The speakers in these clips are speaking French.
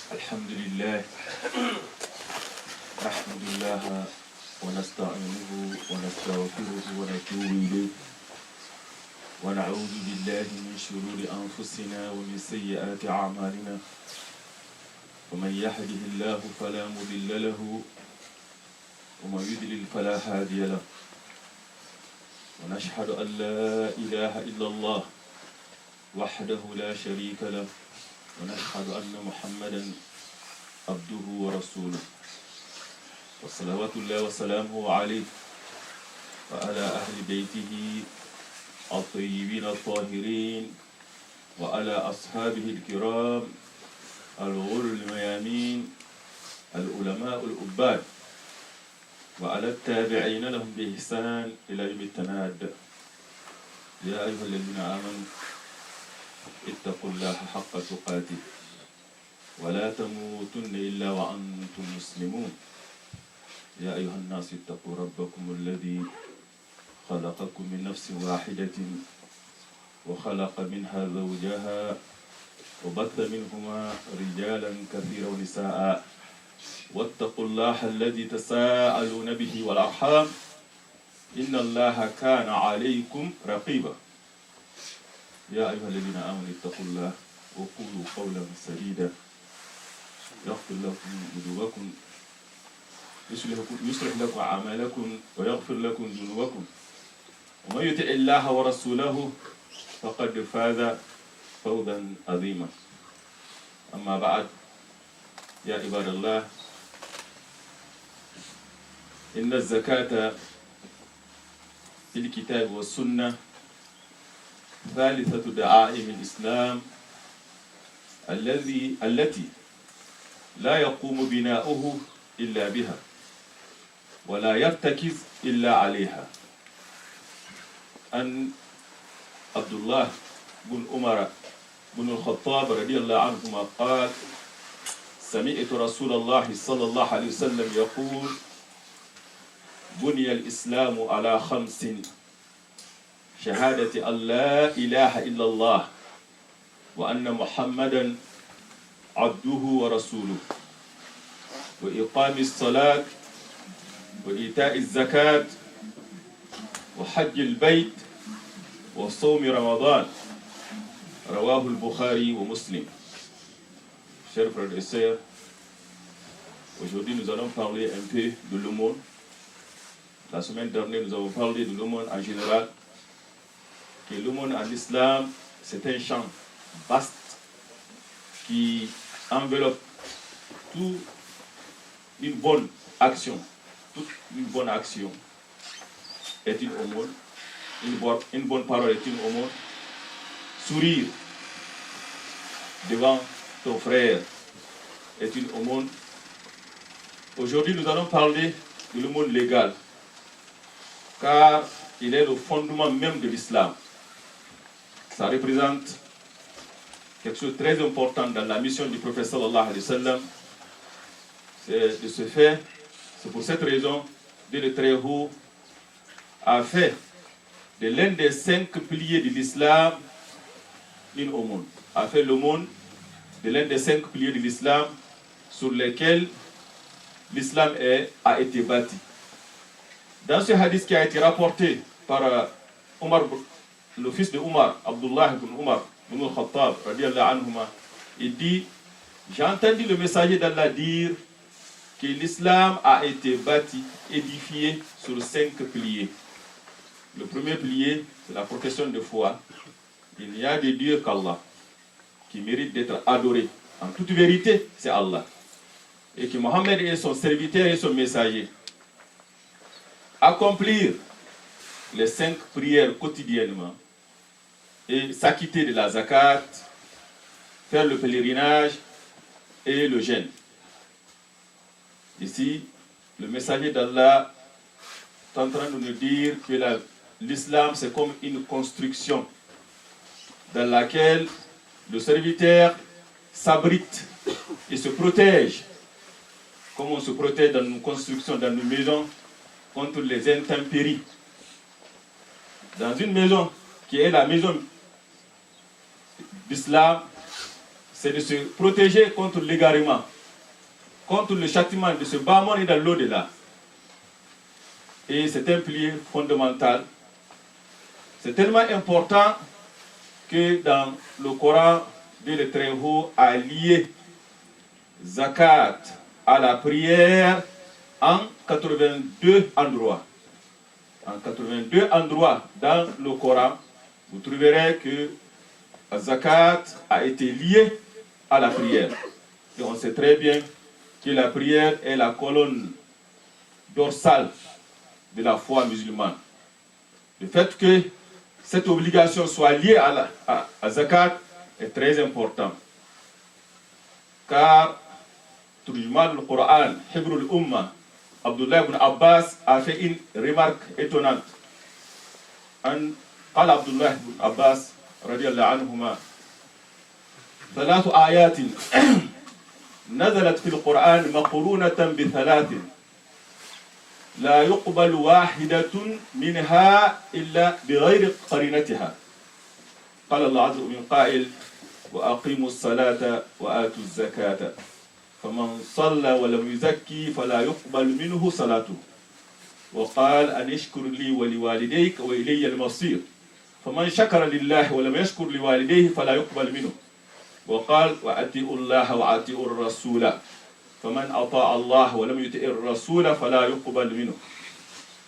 الحمد لله نحمد الله ونستعينه ونستغفره ونتوب إليه ونعوذ بالله من شرور أنفسنا ومن سيئات أعمالنا ومن يهده الله فلا مضل له ومن يضلل فلا هادي له ونشهد أن لا إله إلا الله وحده لا شريك له ونشهد أن محمدا عبده ورسوله وصلوات الله وسلامه عليه وعلى أهل بيته الطيبين الطاهرين وعلى أصحابه الكرام الغر الميامين العلماء العباد وعلى التابعين لهم بإحسان إلى يوم التناد. يا أيها الذين آمنوا اتقوا الله حق تقاته ولا تموتن إلا وأنتم مسلمون. يا أيها الناس اتقوا ربكم الذي خلقكم من نفس واحدة وخلق منها زوجها وبث منهما رجالا كثيرا ونساء واتقوا الله الذي تساءلون به والأرحام إن الله كان عليكم رقيبا. يا أيها الذين آمنوا اتقوا الله وقولوا قولا سديدا يغفر لكم ذنوبكم يصلح لكم أعمالكم ويغفر لكم ذنوبكم ومن يطع الله ورسوله فقد فاز فوزا عظيما. أما بعد يا عباد الله إن الزكاة في الكتاب والسنة ثالثة دعائم الإسلام التي لا يقوم بناؤه إلا بها ولا يرتكز إلا عليها. أن عبد الله بن عمر بن الخطاب رضي الله عنهما قال: سمعت رسول الله صلى الله عليه وسلم يقول: بني الإسلام على 5: شهادة أن لا إله إلا الله وأن محمدا عبده ورسوله وإقام الصلاة وإيتاء الزكاة وحج البيت وصوم رمضان. رواه البخاري ومسلم. Chers frères et sœurs, aujourd'hui nous allons parler un peu de l'aumône. La semaine dernière nous avons parlé de l'aumône en général. Que l'aumône en islam, c'est un champ vaste qui enveloppe toute une bonne action. Toute une bonne action est une aumône. Une bonne parole est une aumône. Sourire devant ton frère est une aumône. Aujourd'hui, nous allons parler de l'aumône légale, car il est le fondement même de l'islam. Ça représente quelque chose de très important dans la mission du prophète sallallahu alayhi wa sallam. C'est de ce fait, c'est pour cette raison, Dieu le Très-Haut a fait de l'un des 5 piliers de l'islam une aumône. A fait l'aumône de l'un des 5 piliers de l'islam sur lesquels l'islam a été bâti. Dans ce hadith qui a été rapporté par Omar, le fils de Omar, Abdullah ibn Omar ibn al-Khattab, il dit: j'ai entendu le messager d'Allah dire que l'islam a été bâti, édifié sur 5 piliers. Le premier pilier, c'est la profession de foi. Il n'y a de Dieu qu'Allah, qui mérite d'être adoré. En toute vérité, c'est Allah. Et que Mohammed est son serviteur et son messager. Accomplir les 5 prières quotidiennement et s'acquitter de la zakat, faire le pèlerinage et le jeûne. Ici, le messager d'Allah est en train de nous dire que l'islam, c'est comme une construction dans laquelle le serviteur s'abrite et se protège, comme on se protège dans nos constructions, dans nos maisons, contre les intempéries. Dans une maison qui est la maison d'islam, c'est de se protéger contre l'égarement, contre le châtiment de ce bas monde et dans l'au-delà. Et c'est un pilier fondamental. C'est tellement important que dans le Coran, Dieu le Très-Haut a lié zakat à la prière en 82 endroits. En 82 endroits dans le Coran, vous trouverez que zakat a été lié à la prière. Et on sait très bien que la prière est la colonne dorsale de la foi musulmane. Le fait que cette obligation soit liée à zakat est très important. Car Turjuman al-Quran, Hibrul Ummah, Abdullah ibn Abbas a fait une remarque étonnante. قال عبد الله بن عباس رضي الله عنهما ثلاث آيات نزلت في القرآن مقرونة بثلاث لا يقبل واحدة منها إلا بغير قرينتها قال الله عز وجل قائل وأقيموا الصلاة وآتوا الزكاة فمن صلى ولم يزكي فلا يقبل منه صلاته وقال أن اشكر لي ولوالديك وإلي المصير فمن شكر لله ولم يشكر لوالديه فلا يقبل منه وقال وأطيعوا الله وأطيعوا الرسول فمن أطاع الله ولم يطع الرسول فلا يقبل منه.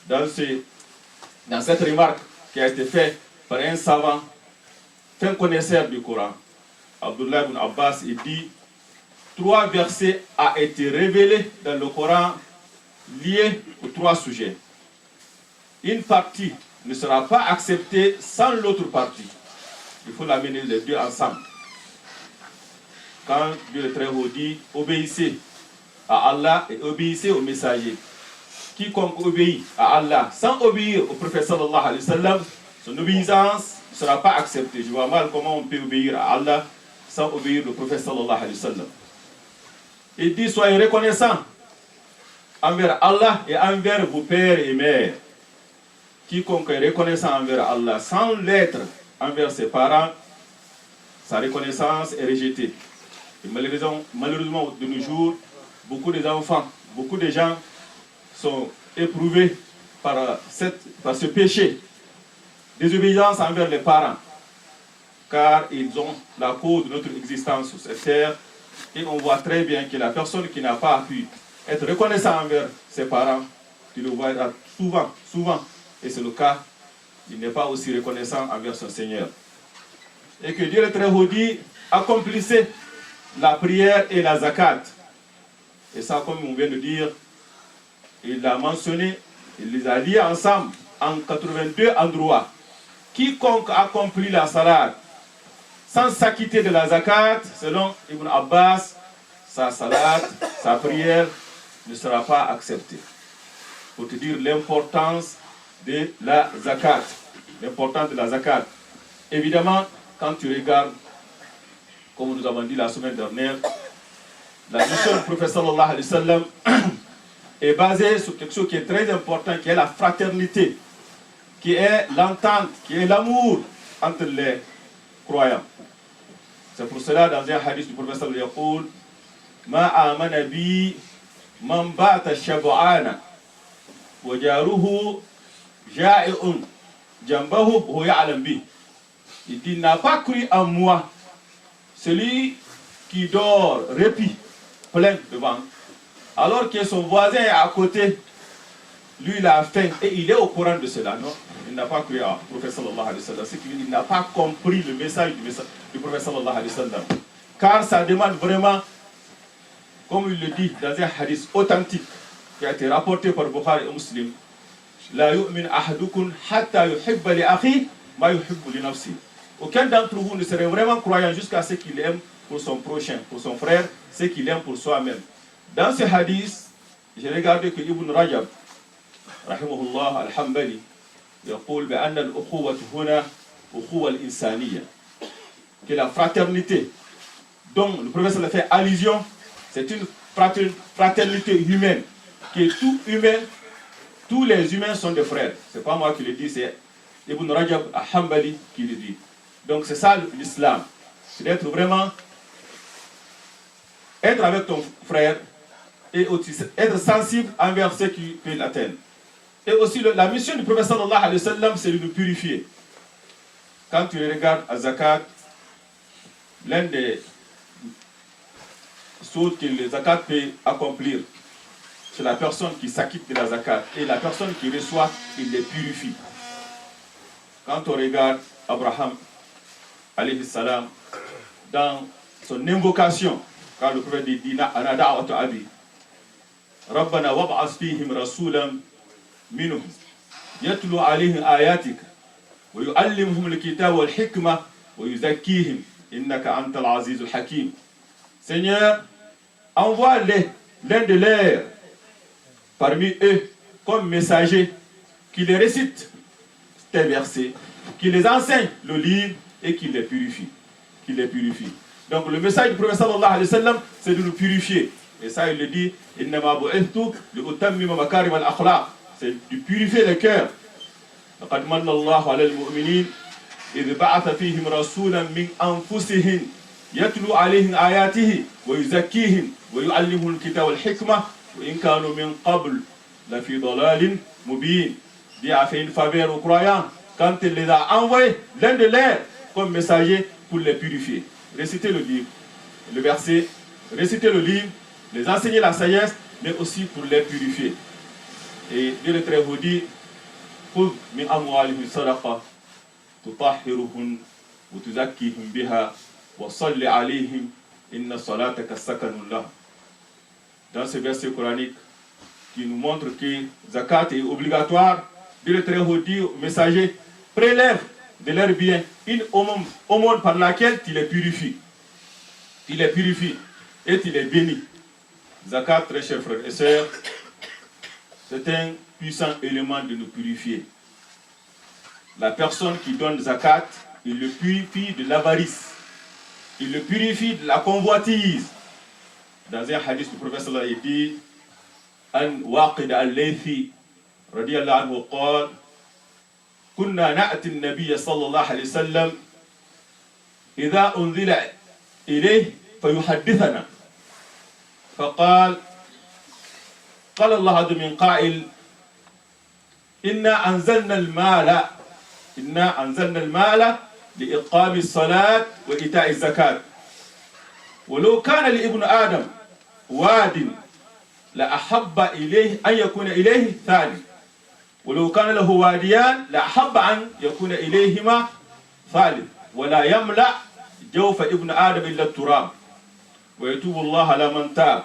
Dans cette remarque qui a été faite par un savant, fin connaisseur du Coran, Abdullah ibn Abbas, il dit 3 versets ont été révélés dans le Coran liés aux 3 sujets. Une partie ne sera pas acceptée sans l'autre partie. Il faut l'amener les deux ensemble. Quand Dieu le Très-Haut dit obéissez à Allah et obéissez au messager. Quiconque obéit à Allah sans obéir au prophète sallallahu alayhi wa sallam, son obéissance ne sera pas acceptée. Je vois mal comment on peut obéir à Allah sans obéir au prophète sallallahu alayhi wa sallam. Il dit soyez reconnaissants envers Allah et envers vos pères et mères. Quiconque est reconnaissant envers Allah sans l'être envers ses parents, sa reconnaissance est rejetée. Et malheureusement, de nos jours, beaucoup d'enfants, beaucoup de gens sont éprouvés par ce péché, désobéissance envers les parents, car ils ont la cause de notre existence sur cette terre. Et on voit très bien que la personne qui n'a pas pu être reconnaissant envers ses parents, tu le vois souvent, et c'est le cas, il n'est pas aussi reconnaissant envers son Seigneur. Et que Dieu le Très-Haut dit, accomplissez la prière et la zakat. Et ça, comme on vient de dire, il l'a mentionné, il les a liés ensemble en 82 endroits. Quiconque accomplit la salat sans s'acquitter de la zakat, selon Ibn Abbas, sa salat, sa prière ne sera pas acceptée. Pour te dire l'importance de la zakat. L'importance de la zakat. Évidemment, quand tu regardes, comme nous avons dit la semaine dernière, la mission du prophète sallallahu alayhi wa sallam est basée sur quelque chose qui est très important, qui est la fraternité, qui est l'entente, qui est l'amour entre les croyants. C'est pour cela, dans un hadith du prophète sallallahu alayhi wa sallam, Ma amana bi man bata shab'ana wa jaruhu ja'i'un jambahu wa ya'lam bi. Il dit, n'a pas cru en moi celui qui dort répit, plein de ventre, alors que son voisin est à côté, lui il a faim et il est au courant de cela. Non, il n'a pas cru au prophète sallallahu alayhi wa sallam. C'est qu'il n'a pas compris le message du prophète sallallahu alayhi wa sallam. Car ça demande vraiment, comme il le dit dans un hadith authentique qui a été rapporté par Bukhari et Muslim, La yu'min ahadukum hatta yuhibba li akhi ma yuhibbu li nafsi. Aucun d'entre vous ne serait vraiment croyant jusqu'à ce qu'il aime pour son prochain, pour son frère, ce qu'il aime pour soi-même. Dans ce hadith, j'ai regardé que Ibn Rajab, rahimahullah al-Hanbali, يقول بأن الأخوة هنا أخوة الإنسانية, que la fraternité dont le professeur fait allusion, c'est une fraternité humaine, qui est tout humain, tous les humains sont des frères. C'est pas moi qui le dis, c'est Ibn Rajab al-Hanbali qui le dit. Donc c'est ça l'islam, c'est d'être vraiment être avec ton frère et aussi être sensible envers ceux qui peuvent l'atteindre. Et aussi la mission du prophète sallallahu alayhi wa sallam, c'est de nous purifier. Quand tu regardes à Zakat, l'un des choses que le Zakat peut accomplir, c'est la personne qui s'acquitte de la Zakat. Et la personne qui reçoit, il les purifie. Quand on regarde Abraham, alayhi salam, dans son invocation, quand le prophète dit Ana da'watu abi, Rabbana wab'as fihim rasulan minhum yatlu alayhim ayatik wa yu'allimuhum al-kitaba wal hikma wa yuzakkihim innaka antal azizul hakim. Seigneur, envoie-les l'un de leurs parmi eux comme messager qui les récite tes versets, qui les enseigne le livre et qui les purifie. Qui les purifie. Donc le message du prophète sallallahu alayhi wa sallam, c'est de nous purifier. Et ça, il le dit, innama bu'ithtu li'utammima makarim al-akhlaq. C'est de purifier le cœur. لقد من الله على المؤمنين إذ بعث فيهم رسولا من أنفسهم يتلو عليهم آياته ويزكيهم ويعلمهم الكتاب والحكمة وإن كانوا من قبل لفي ضلال مبين. Dieu a fait une faveur aux croyants quand il les a envoyés l'un de leurs comme messager pour les purifier. Réciter le livre, le verset, réciter le livre, les enseigner la sagesse, mais aussi pour les purifier. Et Dieu le Très-Haut dit خذ من أموالهم صدقة تطهرهم وتزكيهم بها وصل عليهم إن صلاتك سكن لهم. Dans ce verset coranique qui nous montre que zakat est obligatoire, Dieu le Très-Haut dit au messager, prélève de leurs biens une aumône par laquelle tu les purifies. Tu les purifies et tu les bénis. Zakat, très chers frères et sœurs, c'est un puissant élément de nous purifier. La personne qui donne zakat, il le purifie de l'avarice. Il le purifie de la convoitise. Dans un hadith du prophète sallallahu alayhi wa sallam, il dit An waqid al-laythi radiyallahu anhu qala كنا نأتي النبي صلى الله عليه وسلم إذا أنزل إليه فيحدثنا فقال قال الله عز من قائل إنا أنزلنا المال لإقام الصلاة وإيتاء الزكاة ولو كان لابن آدم واد لأحب إليه أن يكون إليه ثاني ولو كان له واديان لأحب أن يكون إليهما ثالث ولا يملأ جوف ابن آدم إلا التراب ويتوب الله على من تاب.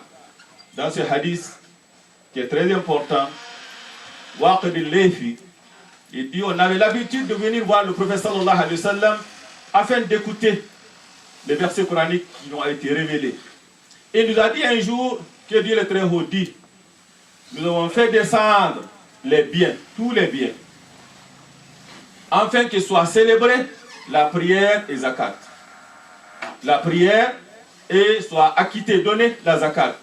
Dans ce hadith qui est très important, Waqid al-Laythi, il dit on avait l'habitude de venir voir le prophète sallallahu alayhi wa sallam afin d'écouter les versets coraniques qui nous ont été révélés. Et il nous a dit un jour que Dieu le Très-Haut dit, nous avons fait descendre les biens, tous les biens, afin que soit célébrée la prière et zakat. La prière et soit acquittée, donnée la zakat.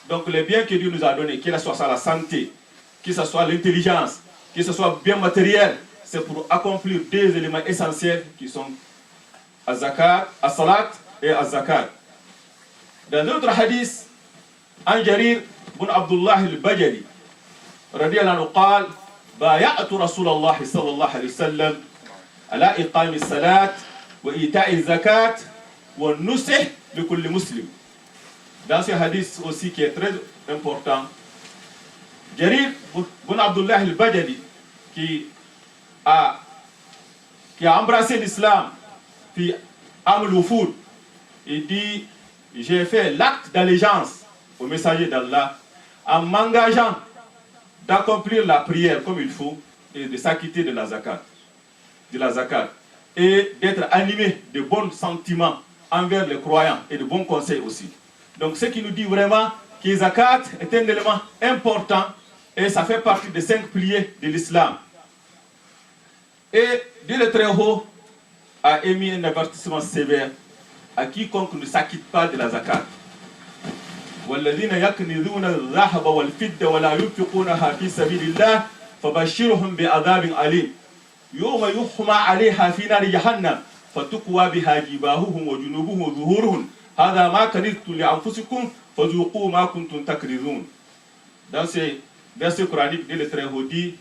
Donc les biens que Dieu nous a donnés, que ce soit la santé, que ce soit l'intelligence, que ce soit bien matériel, c'est pour accomplir deux éléments essentiels qui sont az-zakat, as-salat et az-zakat. Dans d'autres hadiths, عن جرير بن عبد الله البجلي رضي الله عنه قال بايعت رسول الله صلى الله عليه وسلم على إقام الصلاة وإيتاء الزكاة والنصح لكل مسلم. Dans ce hadith aussi qui est très important, Jarir bin Abdullah al-Bajali qui a embrassé l'islam, puis Amul Wufud, il dit j'ai fait l'acte d'allégeance au messager d'Allah en m'engageant d'accomplir la prière comme il faut et de s'acquitter de la zakat, et d'être animé de bons sentiments envers les croyants et de bons conseils aussi. Donc ce qui nous dit vraiment que la zakat est un élément important et ça fait partie des 5 piliers de l'islam. Et Dieu le Très-Haut a émis un avertissement sévère à quiconque ne s'acquitte pas de la zakat. والذين يكنزون الذهب والفضة ولا ينفقونها في سبيل الله فبشرهم بعذاب أليم يوم يحمى عليها في نار جهنم فتقوى بها جباههم وجنوبهم وظهورهم هذا ما كنزتم لأنفسكم فذوقوا ما كنتم تكنزون. Dans ces versets coraniques, Dieu le Très-Haut dit,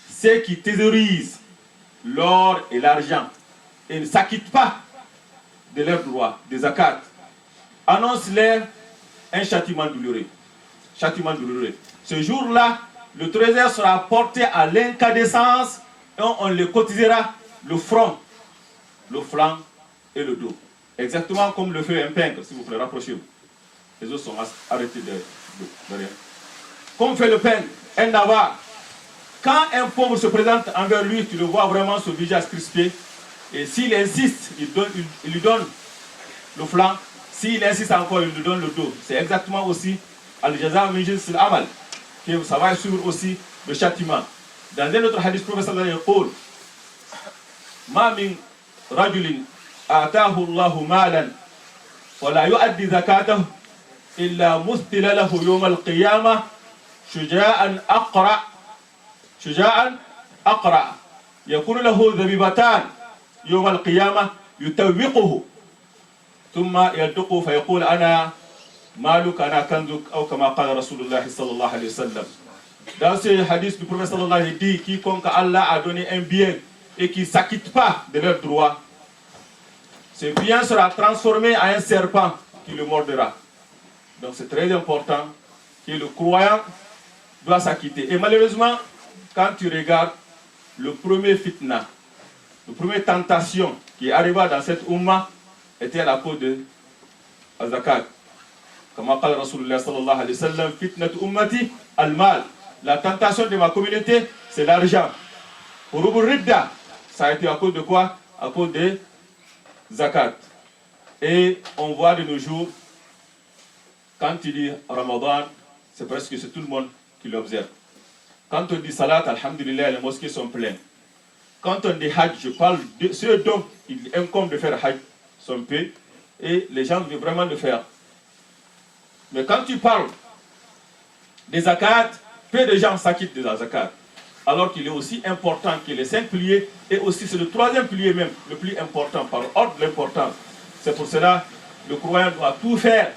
ceux qui thésaurisent l'or et l'argent et ne s'acquittent pas de leurs droits, des zakats, annonce-leur un châtiment douloureux. Châtiment douloureux. Ce jour-là, le trésor sera porté à l'incandescence et on le cotisera le front, le flanc et le dos. Exactement comme le fait un pingre, s'il vous plaît, rapprochez-vous. Les autres sont arrêtés de rien. Comme fait le pingre, un avare. Quand un pauvre se présente envers lui, tu le vois vraiment son visage crispé. Et s'il insiste, il lui donne le flanc. S'il insiste encore, il lui donne le dos. C'est exactement aussi al-jaza min jinsil amal. Que ça va suivre aussi le châtiment. Dans un autre hadith, le prophète sallallahu alayhi wa sallam dit Ma min rajulin atahu Allahu malan wa la yu'addi zakatahu illa mustila lahu yawm al-qiyamah shuja'an aqra يكون له ذبيبتان يوم القيامة يتوقه ثم يلتقه فيقول أنا مالك أنا كنزك أو كما قال رسول الله صلى الله عليه وسلم. Dans ce hadith du prophète sallallahu alayhi wa sallam, il dit quiconque Allah a donné un bien et qui ne s'acquitte pas de leurs droits, ce bien sera transformé en un serpent qui le mordra. Donc c'est très important que le croyant doit s'acquitter. Et malheureusement, quand tu regardes le premier fitna, la première tentation qui arriva dans cette umma était à la cause de zakat. Comme a dit Rasulullah sallallahu alayhi wa sallam, fitnat ummati al-mal. La tentation de ma communauté, c'est l'argent. Pour Ridda, ça a été à cause de quoi? À cause de zakat. Et on voit de nos jours, quand tu dis Ramadan, c'est presque tout le monde qui l'observe. Quand on dit salat, alhamdulillah, les mosquées sont pleines. Quand on dit hajj, je parle de ceux dont il incombe de faire hajj, sont peu, et les gens veulent vraiment le faire. Mais quand tu parles des zakat, peu de gens s'acquittent de la zakat. Alors qu'il est aussi important que les 5 piliers, et aussi c'est le 3e pilier même, le plus important, par ordre de l'importance. C'est pour cela que le croyant doit tout faire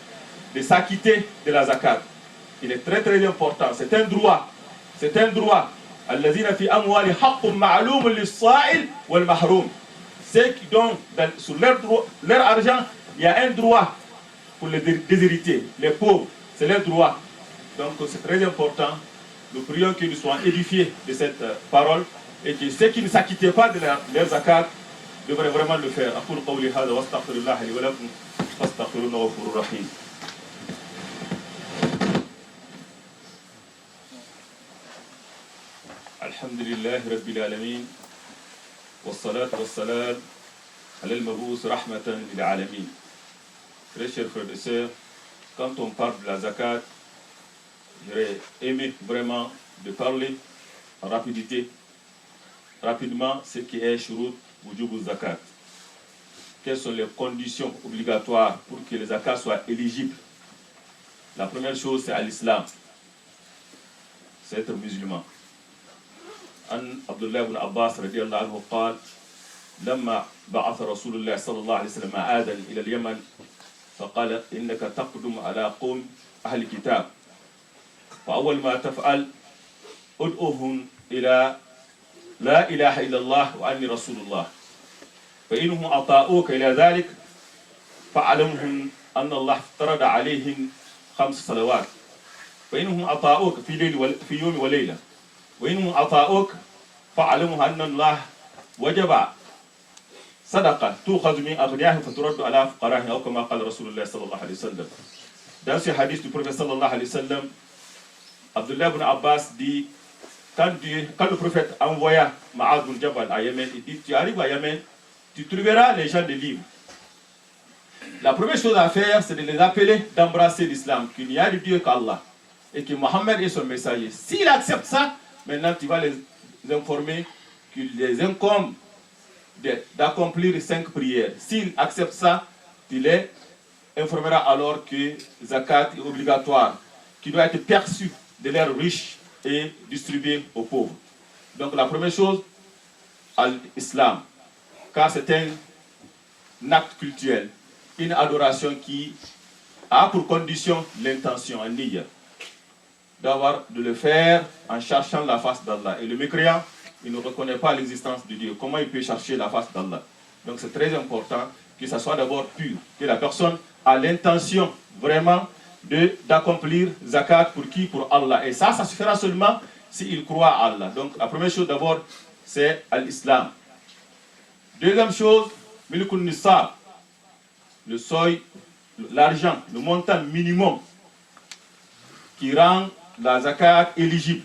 de s'acquitter de la zakat. Il est très très important, c'est un droit. C'est un droit. الذين في أموالهم حق معلوم للصائل والمحروم. Ceux qui donnent sur leur argent, il y a un droit pour les déshérités, les pauvres, c'est leur droit. Donc c'est très important. Nous prions qu'ils soient édifiés de cette parole et que ceux qui ne s'acquittaient pas de leur zakat devraient vraiment le faire. أقول قولي هذا وأستغفر الله لي ولكم فاستغفروه إنه غفور رحيم. الحمد لله رب العالمين والصلاة والسلام على المبعوث رحمة للعالمين. Très chers frères et sœurs, quand on parle de la zakat, j'aurais aimé vraiment de parler en rapidité, rapidement, ce qui est shurut wujub zakat. Quelles sont les conditions obligatoires pour que les zakats soient éligibles? La première chose, c'est à l'islam, c'est être musulman. عن عبد الله بن عباس رضي الله عنه قال لما بعث رسول الله صلى الله عليه وسلم آدم إلى اليمن فقال إنك تقدم على قوم أهل الكتاب فأول ما تفعل ادعوهم إلى لا إله إلا الله وأني رسول الله فإنهم أطاؤوك إلى ذلك فاعلمهم أن الله افترض عليهم 5 صلوات فإنهم أطاؤوك في يوم وليلة وإنهم أطاؤوك فاعلموا أن الله وجب صدقة تؤخذ من أغنياهم فترد على فقراهم أو كما قال رسول الله صلى الله عليه وسلم. Dans ce hadith du prophète sallallahu alayhi wa sallam, Abdullah ibn Abbas dit quand le prophète envoya Ma'ad bin Jabal à Yémen, il dit tu arrives à Yémen, tu trouveras les gens de livres. La première chose à faire, c'est de les appeler d'embrasser l'islam, qu'il n'y a de Dieu qu'Allah et que Mohammed est son messager. S'il accepte ça, maintenant, tu vas les informer qu'il les incombe d'accomplir 5 prières. S'ils acceptent ça, tu les informeras alors que zakat est obligatoire, qui doit être perçu de l'air riche et distribué aux pauvres. Donc la première chose, l'islam, car c'est un acte cultuel. une adoration qui a pour condition l'intention, en niya, de le faire en cherchant la face d'Allah. Et le mécréant, il ne reconnaît pas l'existence de Dieu. Comment il peut chercher la face d'Allah? Donc c'est très important que ça soit d'abord pur, que la personne a l'intention vraiment d'accomplir zakat pour qui? Pour Allah. Et ça se fera seulement s'il croit à Allah. Donc la première chose d'abord, c'est l'islam. Deuxième chose, milkun nisab, le seuil, l'argent, le montant minimum qui rend la zakat éligible.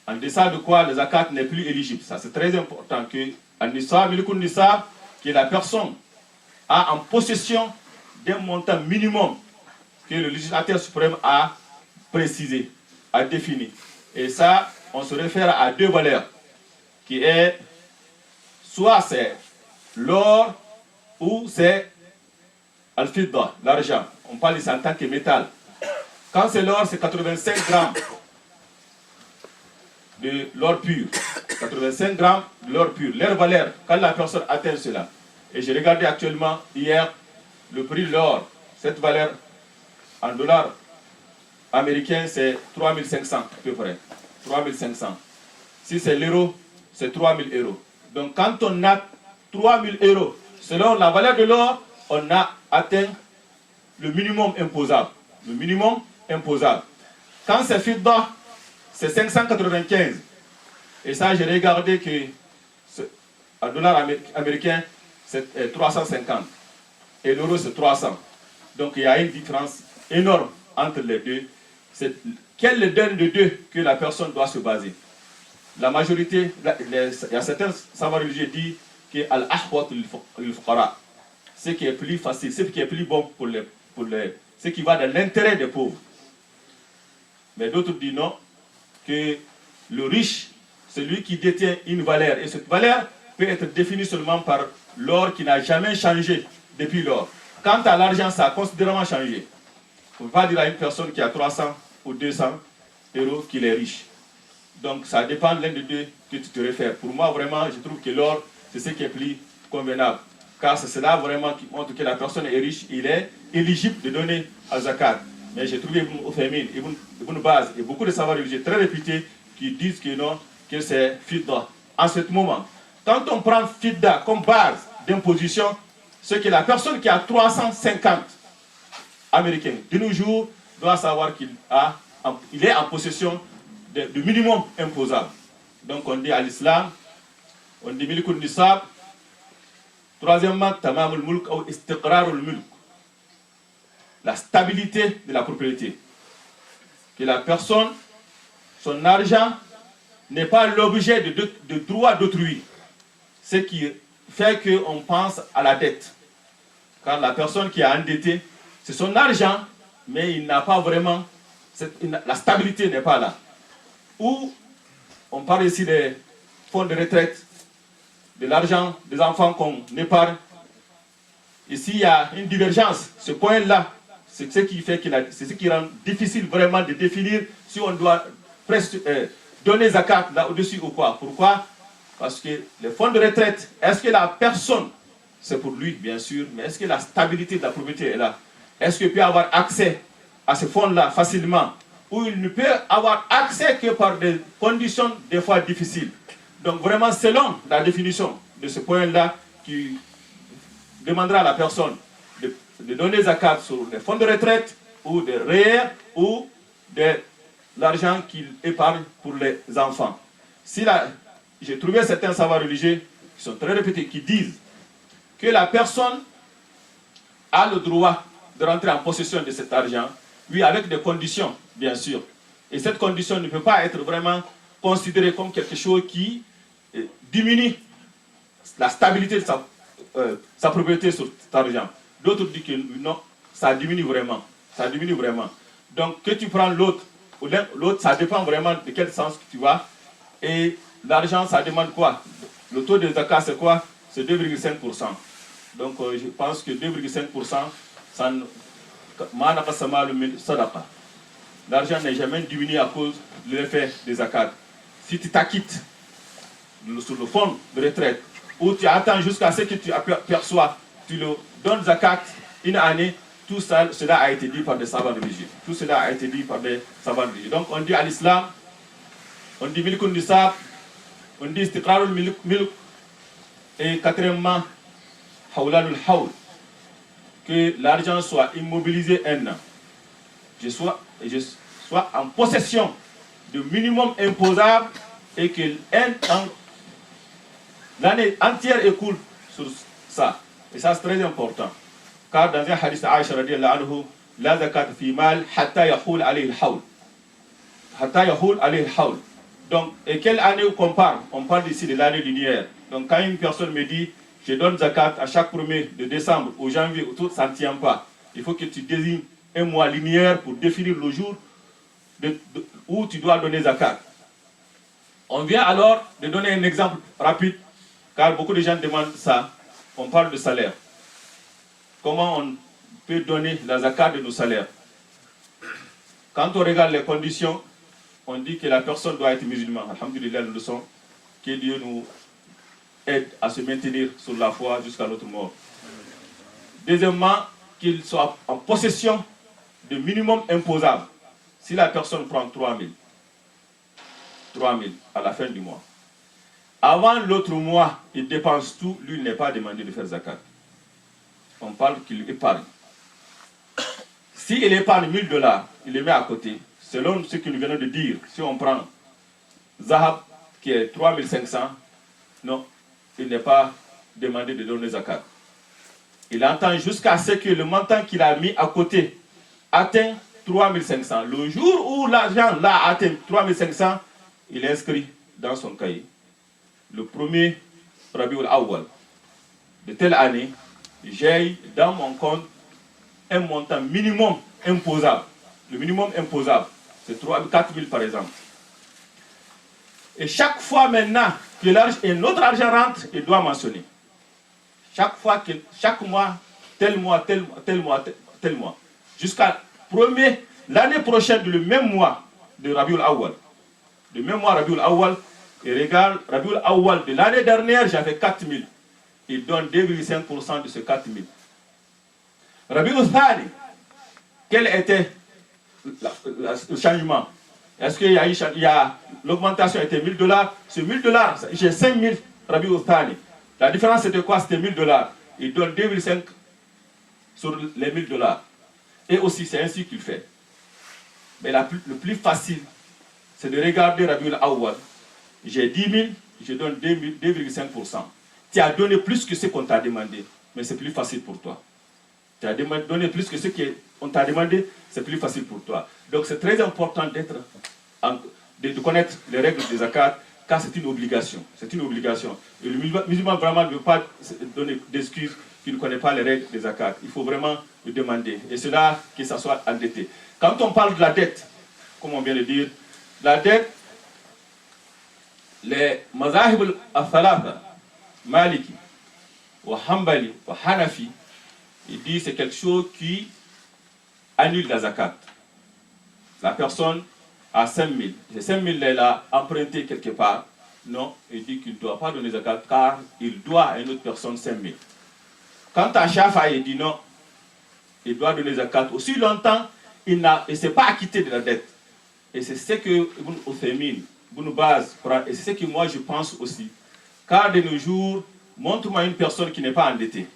En deçà de quoi le zakat n'est plus éligible. Ça c'est très important que al-nisab, milkun nisab, que la personne a en possession d'un montant minimum que le législateur suprême a précisé, a défini. Et ça, on se réfère à deux valeurs, qui est soit c'est l'or ou c'est al-fidda, l'argent. On parle ici en tant que métal. Quand c'est l'or, c'est 85 grammes de l'or pur. 85 grammes de l'or pur. Leur valeur, quand la personne atteint cela. Et j'ai regardé actuellement, hier, le prix de l'or, cette valeur en dollars américains, c'est 3500 à peu près. 3500. Si c'est l'euro, c'est 3000 euros. Donc quand on a 3000 euros, selon la valeur de l'or, on a atteint le minimum imposable. Le minimum imposable. Quand c'est fidda, c'est 595. Et ça, j'ai regardé que en dollars américains, c'est 350. Et l'euro, c'est 300. Donc il y a une différence énorme entre les deux. C'est quel est le de deux que la personne doit se baser. La majorité, il y a certains savants religieux qui disent que al-ahwat al-fuqara, ce qui est plus facile, ce qui est plus bon pour ce qui va dans l'intérêt des pauvres. Mais d'autres disent non, que le riche, c'est lui qui détient une valeur. Et cette valeur peut être définie seulement par l'or qui n'a jamais changé depuis l'or. Quant à l'argent, ça a considérablement changé. On ne peut pas dire à une personne qui a 300 ou 200 euros qu'il est riche. Donc ça dépend de l'un des deux que tu te réfères. Pour moi, vraiment, je trouve que l'or, c'est ce qui est plus convenable. Car c'est cela vraiment qui montre que la personne est riche, il est éligible de donner à zakat. Mais j'ai trouvé Ibn Uthaymin, Ibn Baz et beaucoup de savants religieux très réputés qui disent que non, que c'est fidda. En ce moment, quand on prend fidda comme base d'imposition, c'est que la personne qui a 350 américains de nos jours doit savoir qu'il est en possession du minimum imposable. Donc on dit à l'islam, on dit milkun nisab. Troisièmement, tamamul mulk ou istiqrarul mulk. La stabilité de la propriété. Que la personne, son argent n'est pas l'objet de droit d'autrui. Ce qui fait qu'on pense à la dette. Car la personne qui est endettée, c'est son argent, mais il n'a pas vraiment, la stabilité n'est pas là. Ou on parle ici des fonds de retraite, de l'argent des enfants qu'on épargne. Ici, il y a une divergence. Ce point-là, c'est ce qui fait c'est ce qui rend difficile vraiment de définir si on doit presque donner zakat là au-dessus ou quoi. Pourquoi? Parce que les fonds de retraite, est-ce que la personne, c'est pour lui bien sûr, mais est-ce que la stabilité de la propriété est là? Est-ce qu'il peut avoir accès à ces fonds-là facilement? Ou il ne peut avoir accès que par des conditions des fois difficiles. Donc vraiment selon la définition de ce point-là qui demandera à la personne de donner zakat sur des fonds de retraite ou des REER ou de l'argent qu'il épargne pour les enfants. J'ai trouvé certains savoirs religieux qui sont très réputés, qui disent que la personne a le droit de rentrer en possession de cet argent, oui, avec des conditions, bien sûr. Et cette condition ne peut pas être vraiment considérée comme quelque chose qui diminue la stabilité de sa propriété sur cet argent. D'autres disent que non, ça diminue vraiment. Ça diminue vraiment. Donc, que tu prends l'autre ou l'autre, ça dépend vraiment de quel sens que tu vas. Et l'argent, ça demande quoi? Le taux de zakat, c'est quoi? C'est 2,5%. Donc, je pense que 2,5%, ça ne... L'argent n'est jamais diminué à cause de l'effet des zakat. Si tu t'acquittes sur le fonds de retraite, ou tu attends jusqu'à ce que tu perçois tu le donnes zakat une année, tout ça, cela a été dit par des savants religieux. Tout cela a été dit par des savants religieux. Donc on dit à l'islam, on dit milkun nisab, on dit istiqrarul milk, et quatrièmement, hawlanul hawl, que l'argent soit immobilisé un an. Je sois en possession du minimum imposable et que l'année entière écoule sur ça. Et ça c'est très important. Car dans un hadith Aïcha radiyallahu anhu, la zakat fi mal hatta yahul alayhi al-hawl. Hatta yahul alayhi al-hawl. Donc, et quelle année on parle? On parle ici de l'année linéaire. Donc quand une personne me dit je donne zakat à chaque 1er de décembre ou janvier, tout, ça ne tient pas. Il faut que tu désignes un mois linéaire pour définir le jour où tu dois donner zakat. On vient alors de donner un exemple rapide, car beaucoup de gens demandent ça. On parle de salaire. Comment on peut donner la zakat de nos salaires? Quand on regarde les conditions, on dit que la personne doit être musulmane. Alhamdulillah, nous le sommes. Que Dieu nous aide à se maintenir sur la foi jusqu'à notre mort. Deuxièmement, qu'il soit en possession de minimum imposable. Si la personne prend 3 000 à la fin du mois, avant l'autre mois, il dépense tout, lui, il n'est pas demandé de faire zakat. On parle qu'il épargne. S'il épargne $1000, il les met à côté. Selon ce que nous venons de dire, si on prend Zahab qui est 3500, non, il n'est pas demandé de donner zakat. Il entend jusqu'à ce que le montant qu'il a mis à côté atteint 3500. Le jour où l'argent là atteint 3500, il est inscrit dans son cahier. Le premier Rabiul Awwal de telle année, j'ai dans mon compte un montant minimum imposable. Le minimum imposable, c'est 4 000 par exemple. Et chaque fois maintenant que un autre argent rentre, il doit mentionner. Chaque mois, tel mois, tel mois, tel mois, tel mois. Jusqu'à l'année prochaine, le même mois de Rabiul Awwal. Le même mois Rabiul Awwal, et regarde, Rabiul Awwal de l'année dernière, j'avais 4 000. Il donne 2,5% de ce 4 000. Rabiul Thani, quel était le changement? Est-ce qu'il y a l'augmentation était $1000? Ce $1000, j'ai 5 000 Rabiul Thani. La différence c'était quoi? C'était $1000. Il donne 2,5 sur les $1000. Et aussi, c'est ainsi qu'il fait. Mais le plus facile, c'est de regarder Rabiul Awwal. J'ai 10 000, je donne 2,5%. Tu as donné plus que ce qu'on t'a demandé, mais c'est plus facile pour toi. Tu as donné plus que ce qu'on t'a demandé, c'est plus facile pour toi. Donc c'est très important de connaître les règles des zakat, car c'est une obligation. C'est une obligation. Et le musulman vraiment ne veut pas donner d'excuses qu'il ne connaît pas les règles des zakat. Il faut vraiment le demander. Et c'est là qu'il s'assoit endetté. Quand on parle de la dette, comme on vient de dire, la dette, les mazahib al-thalatha, Maliki, wa Hanbali, wa Hanafi, il dit c'est quelque chose qui annule la zakat. La personne a 5 000. Ces 5 000 elle a emprunté quelque part. Non, il dit qu'il ne doit pas donner zakat car il doit à une autre personne 5 000. Quant à Shafa, il dit non, il doit donner zakat aussi longtemps il ne s'est pas acquitté de la dette. Et c'est ce que Ibn Uthaymin, Ibn Baz, et c'est ce que moi je pense aussi. Car de nos jours, montre-moi une personne qui n'est pas endettée.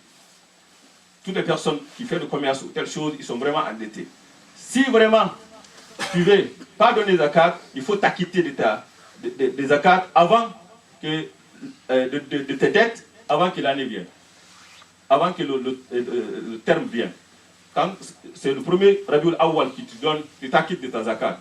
Toutes les personnes qui font du commerce ou telle chose, ils sont vraiment endettés. Si vraiment tu ne veux pas donner zakat, il faut t'acquitter de zakat avant que, de tes dettes, avant que l'année vienne. Avant que le terme vienne. Quand c'est le premier Rabiul Awwal qui te donne, tu t'acquittes de ta zakat.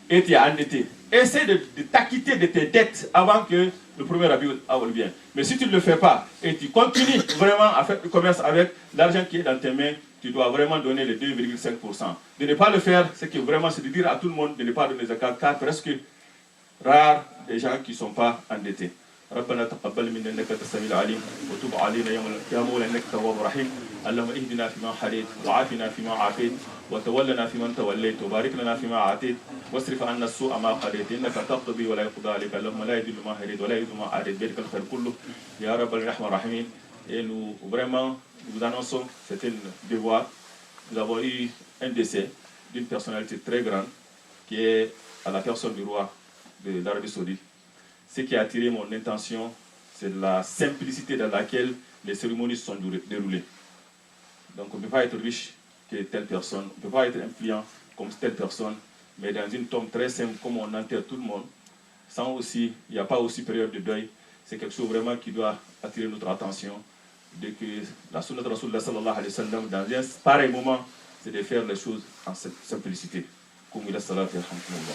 Et tu es endetté. Essaie de t'acquitter de tes dettes avant que le premier Rabiul Awwal vienne. Mais si tu ne le fais pas et tu continues vraiment à faire du commerce avec l'argent qui est dans tes mains, tu dois vraiment donner les 2,5%. De ne pas le faire, c'est que vraiment c'est de dire à tout le monde de ne pas donner zakat, car presque rare des gens qui ne sont pas endettés. ربنا تقبل منا انك انت السميع العليم وتب علينا يا مولانا انك تواب رحيم اللهم اهدنا فيما هديت وعافنا فيما عافيت وتولنا فيمن توليت وبارك لنا فيما اعطيت واصرف عنا السوء ما قضيت انك تقضي ولا يقضى عليك اللهم لا يذل ما هديت ولا يذل ما عاديت بيدك الخير كله يا رب الرحمن الرحيم Et nous, vraiment, nous annonçons, c'était un devoir. Nous avons eu un décès d'une personnalité très grande, qui est à la personne du roi de l'Arabie Saoudite. Ce qui a attiré mon intention, c'est la simplicité dans laquelle les cérémonies sont déroulées. Donc on ne peut pas être riche que telle personne, on ne peut pas être influent comme telle personne, mais dans une tombe très simple, comme on enterre tout le monde, sans aussi, il n'y a pas aussi période de deuil, c'est quelque chose vraiment qui doit attirer notre attention, de que la sunna de Rasulullah sallallahu alayhi wa sallam, dans un pareil moment, c'est de faire les choses en simplicité. Comme il a salat et alhamdulillah.